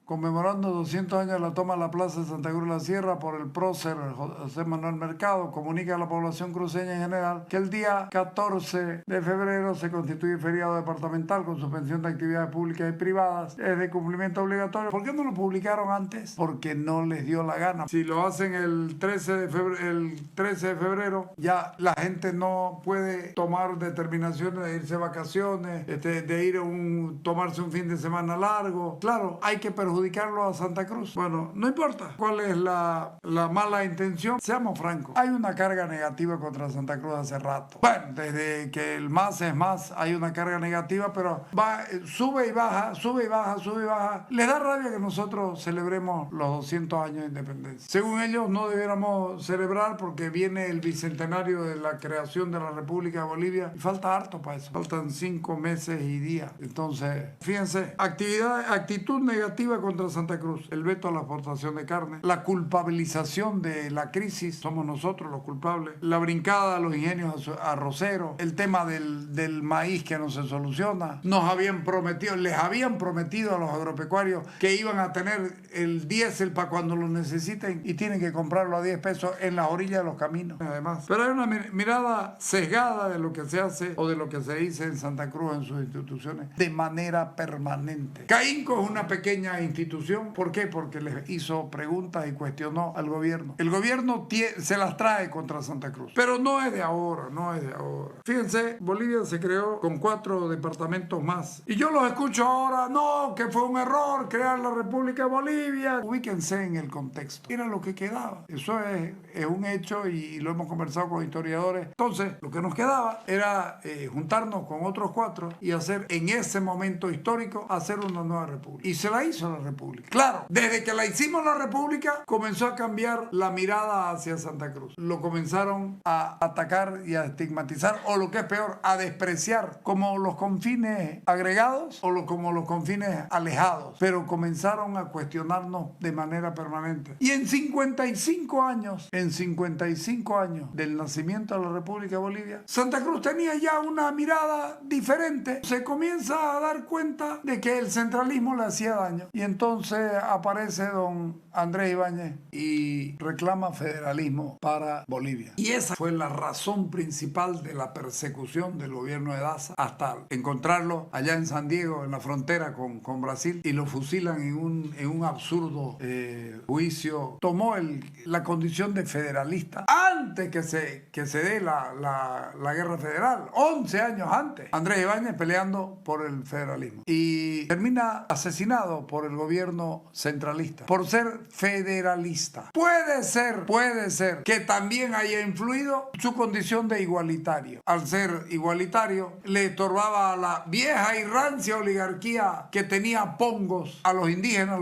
conmemorando 200 años de la toma de la Plaza de Santa Cruz de la Sierra por el prócer José Manuel Mercado, comunica a la población cruceña en general que el día 14 de febrero se constituye feriado departamental con suspensión de actividades públicas y privadas. Es de cumplimiento obligatorio. ¿Por qué no lo publicaron antes? Porque no les dio la gana. Si lo hacen el 13 de febrero, ya la gente no puede tomar determinaciones de irse de vacaciones, de ir tomarse un fin de semana largo. Claro, hay que perjudicarlo a Santa Cruz. Bueno, no importa cuál es la mala intención, seamos francos. Hay una carga negativa contra Santa Cruz hace rato. Bueno, desde que el más es más, hay una carga negativa, pero sube y baja, sube y baja, sube y baja. Les da rabia que nosotros celebremos los 200 años de independencia. Según ellos, no debiéramos celebrar porque viene el bicentenario de la creación de la República de Bolivia y falta harto para eso. Faltan 5 meses y días. Entonces, fíjense, actitud negativa contra Santa Cruz, el veto a la exportación de carne, la culpabilización de la crisis, somos nosotros los culpables, la brincada a los ingenios arroceros, el tema del maíz que no se soluciona. Les habían prometido a los agropecuarios que iban a tener el diésel para cuando lo necesiten y tienen que comprarlo a 10 pesos en las orillas de los caminos. Además, pero hay una mirada sesgada de lo que se hace o de lo que se dice en Santa Cruz en sus instituciones de manera permanente. CAINCO es una pequeña institución. ¿Por qué? Porque les hizo preguntas y cuestionó al gobierno. El gobierno se las trae contra Santa Cruz. Pero no es de ahora, no es de ahora. Fíjense, Bolivia se creó con 4 departamentos más. Y yo los escucho ahora, no, que fue un error crear la República de Bolivia. Ubíquense en el contexto. Era lo que quedaba. Eso es un hecho y lo hemos conversado con historiadores. Entonces, lo que nos quedaba era juntarnos con otros 4 y hacer en ese momento histórico, hacer una nueva república. Y se la hizo la república. Claro, desde que la hicimos la república, comenzó a cambiar la mirada hacia Santa Cruz. Lo comenzaron a atacar y a estigmatizar, o lo que es peor, a despreciar, como los confines agregados o como los confines alejados. Pero comenzaron a cuestionarnos de manera permanente. Y en 55 años del nacimiento de la República de Bolivia, Santa Cruz tenía ya una mirada diferente. Se comienza a dar cuenta de que el centralismo le hacía daño. Y entonces aparece don Andrés Ibáñez y reclama federalismo para Bolivia. Y esa fue la razón principal de la persecución del gobierno de Daza hasta encontrarlo allá en San Diego, en la frontera con Brasil, y lo fusilan en un absurdo juicio. Tomó la condición de federalista antes que se dé la guerra federal, 11 años antes. Andrés Ibáñez peleando por el federalismo. Y termina asesinado por el gobierno centralista por ser federalista. Puede ser que también haya influido su condición de igualitario. Al ser igualitario, le estorbaba a la vieja y rancia oligarquía que tenía pongos. A los indígenas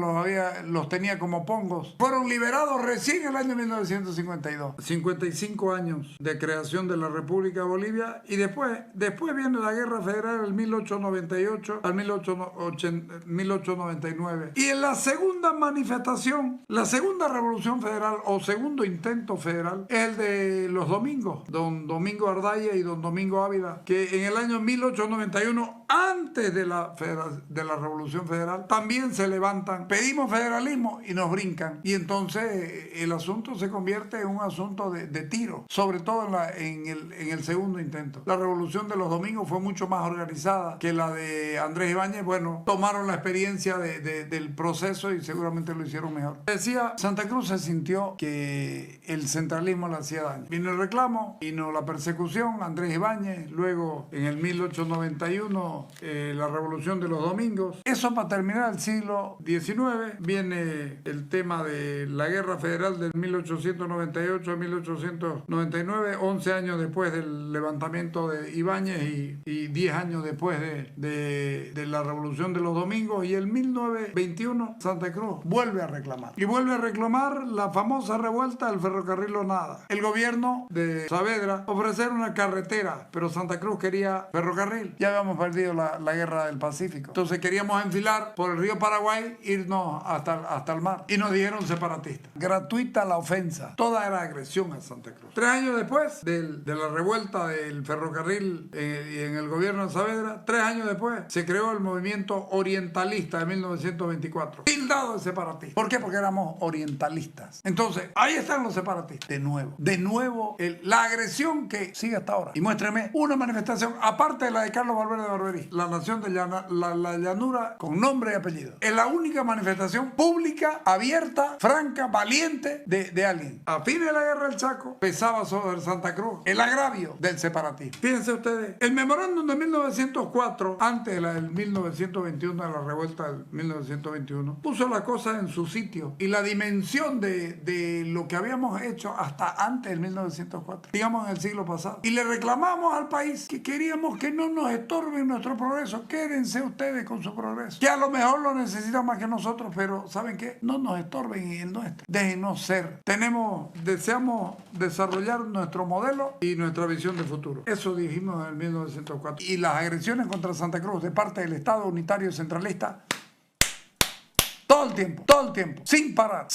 los tenía como pongos. Fueron liberados recién en el año 1952. 55 años de creación de la República de Bolivia y después viene la Guerra Federal del 1898 al 1899. Y en la segunda manifestación, la segunda revolución federal o segundo intento federal es el de los Domingos, don Domingo Ardaya y don Domingo Ávila, que en el año 1891, antes de la revolución federal, también se levantan, pedimos federalismo y nos brincan. Y entonces el asunto se convierte en un asunto de tiro, sobre todo en el segundo intento. La revolución de los Domingos fue mucho más organizada que la de Andrés Ibáñez. Bueno, tomaron la experiencia del proceso y seguramente lo hicieron mejor. Decía, Santa Cruz se sintió que el centralismo le hacía daño. Vino el reclamo, vino la persecución, Andrés Ibáñez, luego en el 1891 la revolución de los Domingos. Eso para terminar el siglo XIX. Viene el tema de la Guerra Federal del 1898 a 1899, 11 años después del levantamiento de Ibáñez y 10 años después de la revolución de los Domingos. Y en 1921 Santa Cruz vuelve a reclamar. Y vuelve a reclamar la famosa revuelta del ferrocarril o nada. El gobierno de Saavedra ofrecer una carretera, pero Santa Cruz quería ferrocarril. Ya habíamos perdido la guerra del Pacífico. Entonces queríamos enfilar por el río Paraguay, irnos hasta el mar. Y nos dijeron separatistas. Gratuita la ofensa. Toda era agresión a Santa Cruz. 3 años después de la revuelta del ferrocarril y en el gobierno de Saavedra, 3 años después se creó el movimiento orientalista de 1921 1924. Tildado de separatista. ¿Por qué? Porque éramos orientalistas. Entonces, ahí están los separatistas. De nuevo, la agresión que sigue hasta ahora. Y muéstreme una manifestación, aparte de la de Carlos Valverde de Barberí, la nación de la llanura con nombre y apellido. Es la única manifestación pública, abierta, franca, valiente de alguien. A fines de la guerra del Chaco, pesaba sobre Santa Cruz el agravio del separatismo. Fíjense ustedes, el memorándum de 1904, antes de la del 1921, de la revuelta del 1921, puso la cosa en su sitio y la dimensión de lo que habíamos hecho hasta antes del 1904, digamos en el siglo pasado. Y le reclamamos al país que queríamos que no nos estorben nuestro progreso. Quédense ustedes con su progreso, que a lo mejor lo necesitan más que nosotros, pero ¿saben qué? No nos estorben en el nuestro. Déjenos ser. Deseamos desarrollar nuestro modelo y nuestra visión de futuro. Eso dijimos en el 1904. Y las agresiones contra Santa Cruz de parte del Estado unitario centralista, todo el tiempo, sin parar.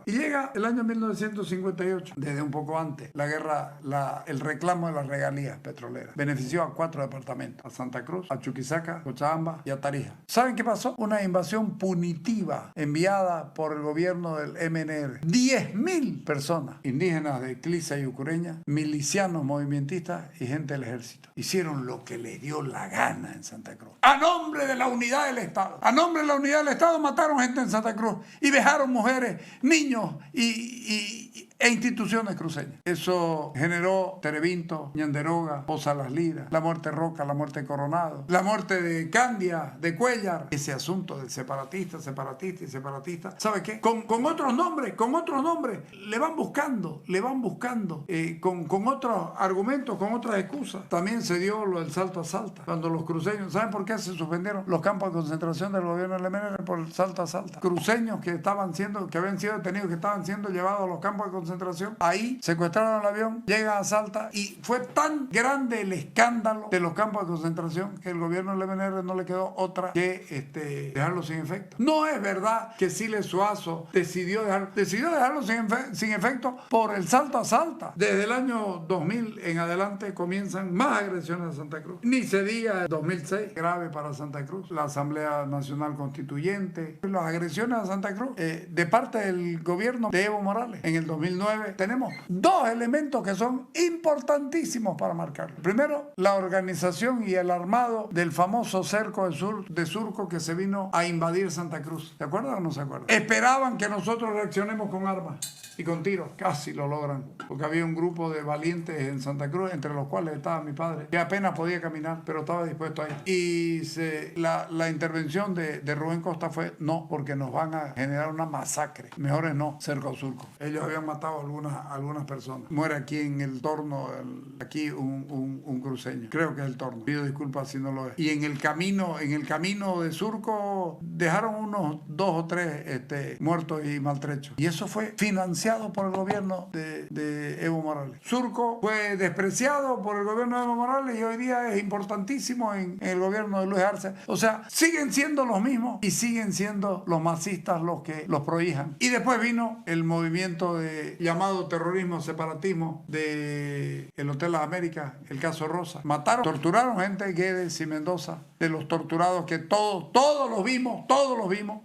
Y llega el año 1958, desde un poco antes, la guerra, el reclamo de las regalías petroleras. Benefició a 4 departamentos, a Santa Cruz, a Chuquisaca, Cochabamba y a Tarija. ¿Saben qué pasó? Una invasión punitiva enviada por el gobierno del MNR. 10.000 personas, indígenas de Clisa y Ucureña, milicianos, movimentistas y gente del ejército. Hicieron lo que les dio la gana en Santa Cruz. A nombre de la unidad del Estado. A nombre de la unidad del Estado mataron gente en Santa Cruz y dejaron mujeres, niños e instituciones cruceñas. Eso generó Terevinto, Ñanderoga, Poza Las Liras, la muerte de Roca, la muerte de Coronado, la muerte de Candia, de Cuellar. Ese asunto del separatista. ¿Sabe qué? Con otros nombres, le van buscando, con otros argumentos, con otras excusas. También se dio lo del salto a Salta, cuando los cruceños, ¿saben por qué se suspendieron los campos de concentración del gobierno del MNR? Por el salto a Salta. Cruceños que habían sido detenidos, que estaban siendo llevados a los campos de concentración, ahí secuestraron el avión, llegan a Salta y fue tan grande el escándalo de los campos de concentración que el gobierno del MNR no le quedó otra que dejarlo sin efecto. No es verdad que Siles Suazo decidió dejarlo sin efecto por el salto a Salta. Desde el año 2000 en adelante comienzan más agresiones a Santa Cruz. Ni se diga el 2006, grave para Santa Cruz, la Asamblea Nacional Constituyente, las agresiones a Santa Cruz de parte del gobierno de Evo Morales en el 2009. Tenemos 2 elementos que son importantísimos para marcarlo. Primero, la organización y el armado del famoso cerco de Surco que se vino a invadir Santa Cruz. ¿Se acuerdan o no se acuerdan? Esperaban que nosotros reaccionemos con armas y con tiros. Casi lo logran, porque había un grupo de valientes en Santa Cruz, entre los cuales estaba mi padre, que apenas podía caminar, pero estaba dispuesto a ir. Y la intervención de Rubén Costa fue no, porque nos van a generar una masacre. Mejor es no, cerco a Surco. Ellos habían matado a algunas personas. Muere aquí en el Torno, aquí un cruceño. Creo que es el Torno. Pido disculpas si no lo es. Y en el camino de Surco dejaron unos 2 o 3 muertos y maltrechos. Y eso fue financiado por el gobierno de Evo Morales. Surco fue despreciado por el gobierno de Evo Morales y hoy día es importantísimo en el gobierno de Luis Arce. O sea, siguen siendo los mismos y siguen siendo los masistas los que los prohijan. Y después vino el movimiento llamado terrorismo, separatismo de el Hotel Las Américas, el caso Rosa. Mataron, torturaron gente, Guedes y Mendoza, de los torturados que todos los vimos.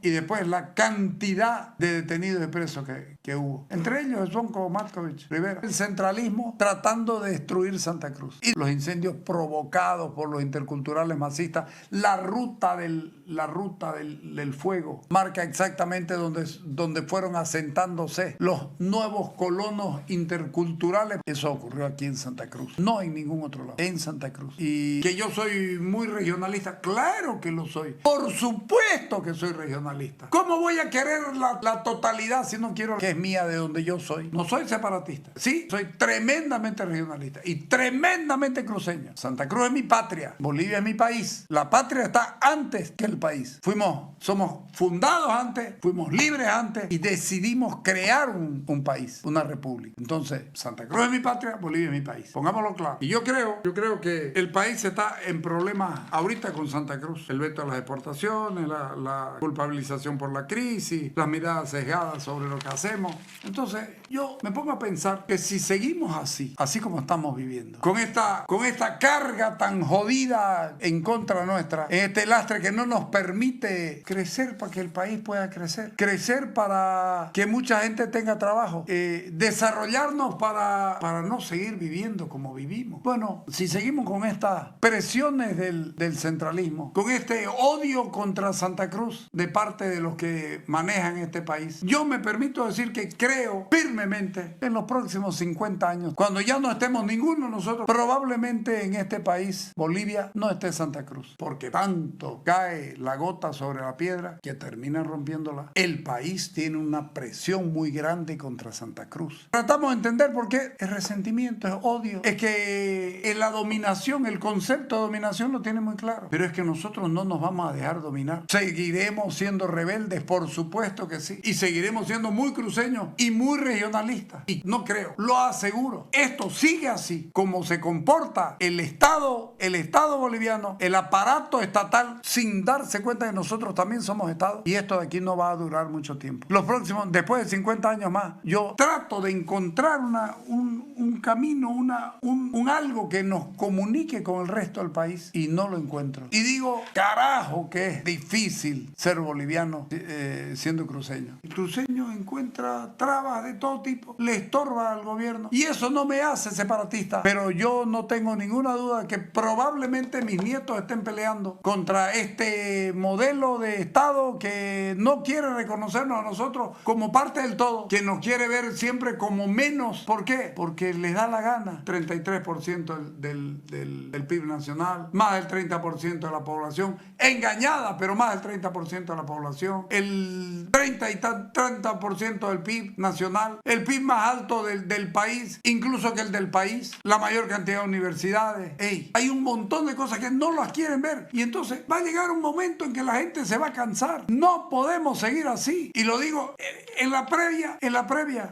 Y después la cantidad de detenidos y presos que hubo. Entre ellos Svonko Matković Rivera. El centralismo tratando de destruir Santa Cruz. Y los incendios provocados por los interculturales masistas. La ruta del fuego marca exactamente donde fueron asentándose los nuevos colonos interculturales. Eso ocurrió aquí en Santa Cruz. No en ningún otro lado. En Santa Cruz. Y que yo soy muy regionalista. Claro que lo soy. Por supuesto que soy regionalista. ¿Cómo voy a querer la totalidad si no quiero que es mía de donde yo soy? No soy separatista. Sí, soy tremendamente regionalista y tremendamente cruceño. Santa Cruz es mi patria. Bolivia es mi país. La patria está antes que el país. Somos fundados antes, fuimos libres antes y decidimos crear un país, una república. Entonces, Santa Cruz es mi patria, Bolivia es mi país. Pongámoslo claro. Y yo creo que el país está en problemas ahorita con Santa Cruz. El veto a las exportaciones, la culpabilización por la crisis, las miradas sesgadas sobre lo que hacemos. Entonces, yo me pongo a pensar que si seguimos así como estamos viviendo, con esta carga tan jodida en contra nuestra, en este lastre que no nos permite crecer para que el país pueda crecer. Crecer para que mucha gente tenga trabajo. Desarrollarnos para no seguir viviendo como vivimos. Bueno, si seguimos con estas presiones del centralismo, con este odio contra Santa Cruz de parte de los que manejan este país, yo me permito decir que creo firmemente en los próximos 50 años, cuando ya no estemos ninguno de nosotros, probablemente en este país, Bolivia, no esté Santa Cruz, porque tanto cae la gota sobre la piedra que termina rompiéndola. El país tiene una presión muy grande contra Santa Cruz. Tratamos de entender por qué es resentimiento, es odio, es que en la dominación, el concepto de dominación lo tiene muy claro, pero es que nosotros no nos vamos a dejar dominar. Seguiremos siendo rebeldes, por supuesto que sí, y seguiremos siendo muy cruceños y muy regionalistas, y no creo, lo aseguro, esto sigue así, como se comporta el Estado boliviano, el aparato estatal, sin darse cuenta que nosotros también somos Estado, y esto de aquí no va a durar mucho tiempo. Los próximos, después de 50 años más, yo trato de encontrar un camino, un algo que nos comunique con el resto del país, y no lo encuentro. Y digo, carajo, que es difícil ser boliviano siendo cruceño. El cruceño encuentra trabas de todo tipo, le estorba al gobierno, y eso no me hace separatista, pero yo no tengo ninguna duda que probablemente mis nietos estén peleando contra este modelo de Estado que no quiere reconocernos a nosotros como parte del todo, que nos quiere ver siempre como menos. ¿Por qué? Porque les da la gana. 33% del PIB nacional, más del 30% de la población engañada, pero más del 30% de la población, el 30% del PIB nacional, el PIB más alto del país, incluso que el del país, la mayor cantidad de universidades. Hay un montón de cosas que no las quieren ver, y entonces va a llegar un momento en que la gente se va a cansar. No podemos seguir así, y lo digo en la previa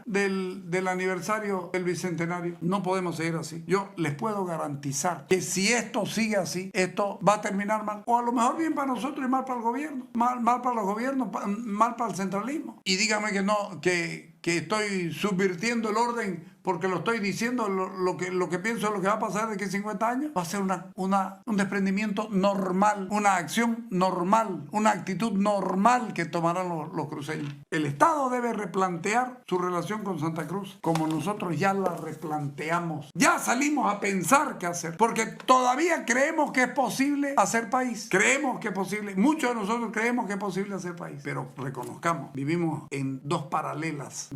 del aniversario del bicentenario. No podemos seguir así. Yo les puedo garantizar que si esto sigue así, esto va a terminar mal, o a lo mejor bien para nosotros y mal para el gobierno, mal para los gobiernos, mal para el centralismo. Y dígame que no, que estoy subvirtiendo el orden porque lo estoy diciendo, lo que pienso es lo que va a pasar de aquí a 50 años. Va a ser un desprendimiento normal, una acción normal, una actitud normal que tomarán los cruceños. El Estado debe replantear su relación con Santa Cruz, como nosotros ya la replanteamos. Ya salimos a pensar qué hacer, porque todavía creemos que es posible hacer país. Creemos que es posible, muchos de nosotros creemos que es posible hacer país, pero reconozcamos, vivimos en dos paralelas,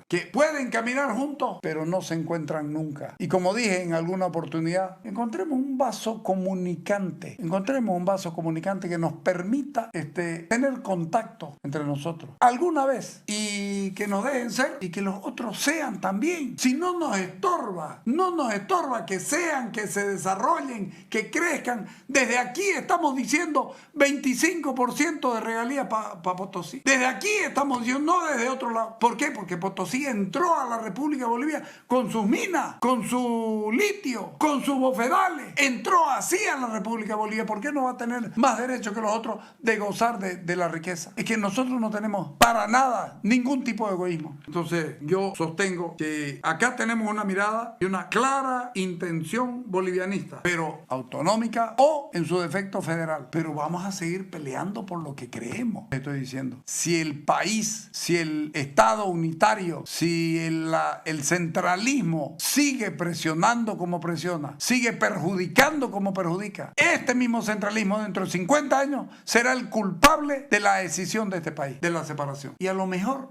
que pueden caminar juntos, pero no se encuentran nunca. Y como dije en alguna oportunidad, encontremos un vaso comunicante que nos permita tener contacto entre nosotros alguna vez, y que nos dejen ser y que los otros sean también. Si no nos estorba que sean, que se desarrollen, que crezcan. Desde aquí estamos diciendo 25% de regalías para Potosí. Desde aquí estamos diciendo, no desde otro lado. ¿Por qué? Porque Potosí entró a la República de Bolivia con sus minas, con su litio, con sus bofedales. Entró así a la República de Bolivia. ¿Por qué no va a tener más derecho que los otros de gozar de la riqueza? Es que nosotros no tenemos para nada ningún tipo de egoísmo. Entonces yo sostengo que acá tenemos una mirada y una clara intención bolivianista, pero autonómica o en su defecto federal. Pero vamos a seguir peleando por lo que creemos. Estoy diciendo, si el país, si el Estado unitario, si el centralismo sigue presionando como presiona, sigue perjudicando como perjudica, este mismo centralismo dentro de 50 años será el culpable de la decisión de este país, de la separación. Y a lo mejor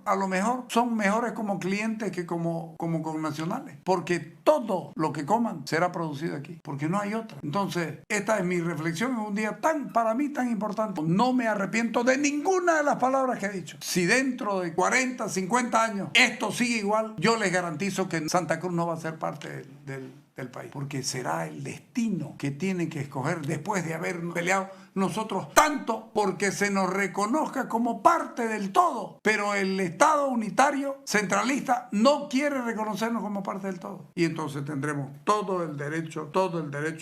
son mejores como clientes que como connacionales, porque todo lo que coman será producido aquí, porque no hay otra. Entonces, esta es mi reflexión en un día para mí tan importante. No me arrepiento de ninguna de las palabras que he dicho. Si dentro de 40, 50 años esto sigue igual, yo les garantizo que Santa Cruz no va a ser parte del país, porque será el destino que tiene que escoger después de haber peleado nosotros tanto porque se nos reconozca como parte del todo, pero el Estado unitario centralista no quiere reconocernos como parte del todo, y entonces tendremos todo el derecho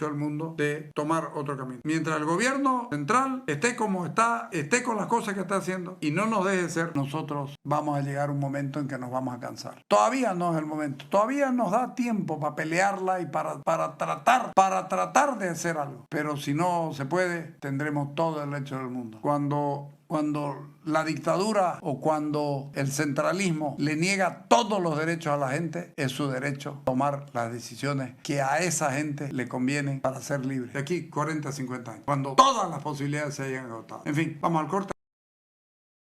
del mundo de tomar otro camino. Mientras el gobierno central esté como está, esté con las cosas que está haciendo y no nos deje ser, nosotros vamos a llegar a un momento en que nos vamos a cansar. Todavía no es el momento, todavía nos da tiempo para pelearla y para tratar de hacer algo. Pero si no se puede, tendremos todo el derecho del mundo. Cuando la dictadura o cuando el centralismo le niega todos los derechos a la gente, es su derecho tomar las decisiones que a esa gente le convienen para ser libre. De aquí 40, 50 años, cuando todas las posibilidades se hayan agotado. En fin, vamos al corte.